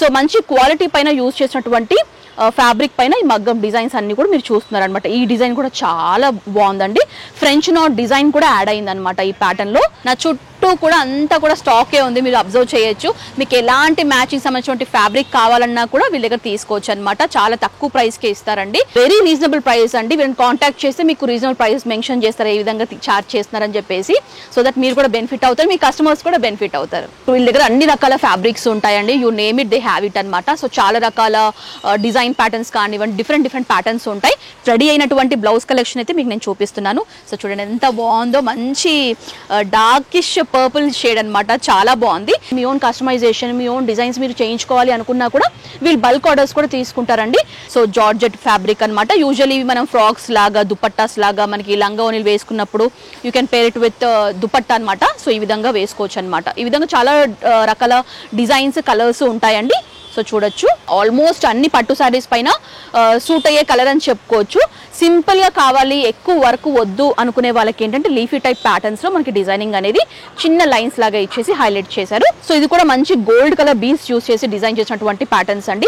So మంచి quality పైన use చేసినటువంటి ఫ్యాబ్రిక్ పైన ఈ మగ్గం డిజైన్స్ అన్ని కూడా మీరు చూస్తున్నారు అనమాట. ఈ డిజైన్ కూడా చాలా బాగుందండి. ఫ్రెంచ్ నాట్ డిజైన్ కూడా యాడ్ అయింది అనమాట ఈ ప్యాటర్న్ లో. నా చుట్టూ కూడా అంతా కూడా స్టాకే ఉంది, మీరు అబ్జర్వ్ చేయొచ్చు. మీకు ఎలాంటి మ్యాచింగ్ సంబంధించిన ఫ్యాబ్రిక్ కావాలన్నా కూడా వీళ్ళ దగ్గర తీసుకోవచ్చు అనమాట. చాలా తక్కువ ప్రైస్ కే ఇస్తారండి, వెరీ రీజనబుల్ ప్రైస్ అండి. వీళ్ళని కాంటాక్ట్ చేస్తే మీకు రీజనబుల్ ప్రైస్ మెన్షన్ చేస్తారు, ఏ విధంగా చార్జ్ చేస్తున్నారని చెప్పేసి. సో దట్ మీరు కూడా బెనిఫిట్ అవుతారు, మీ కస్టమర్స్ కూడా బెనిఫిట్ అవుతారు. వీళ్ళ దగ్గర అన్ని రకాల ఫ్యాబ్రిక్స్ ఉంటాయండి, you name it they have it అనమాట. సో చాలా రకాల డిజైన్ ప్యాటర్న్స్ కానివ్వండి, డిఫరెంట్ ప్యాటర్న్స్ ఉంటాయి. రెడీ అయినటువంటి బ్లౌజ్ కలెక్షన్ అయితే మీకు నేను చూపిస్తున్నాను. సో చూడండి ఎంత బాగుందో, మంచి డార్కిష్ పర్పుల్ షేడ్ అనమాట, చాలా బాగుంది. మీ ఓన్ కస్టమైజేషన్, మీ ఓన్ డిజైన్స్ మీరు చేయించుకోవాలి అనుకున్నా కూడా వీళ్ళు బల్క్ ఆర్డర్స్ కూడా తీసుకుంటారండి. సో జార్జెట్ ఫ్యాబ్రిక్ అనమాట. యూజువల్లీ మనం ఫ్రాక్స్ లాగా, దుపట్టాస్ లాగా మనకి లంగా ఓనీలు వేసుకున్నప్పుడు you can pair it with dupatta అనమాట. సో ఈ విధంగా వేసుకోవచ్చు అనమాట. ఈ విధంగా చాలా రకాల డిజైన్స్, కలర్స్ ఉంటాయండి. సో చూడొచ్చు, ఆల్మోస్ట్ అన్ని పట్టు శారీస్ పైన సూట్ అయ్యే కలర్ అని చెప్పుకోవచ్చు. సింపుల్ గా కావాలి, ఎక్కువ వర్క్ వద్దు అనుకునే వాళ్ళకి ఏంటంటే లీఫీ టైప్ ప్యాటర్న్స్ లో మనకి డిజైనింగ్ అనేది చిన్న లైన్స్ లాగా ఇచ్చేసి హైలైట్ చేశారు. సో ఇది కూడా మంచి గోల్డ్ కలర్ బీడ్స్ యూస్ చేసి డిజైన్ చేసినటువంటి ప్యాటర్న్స్ అండి.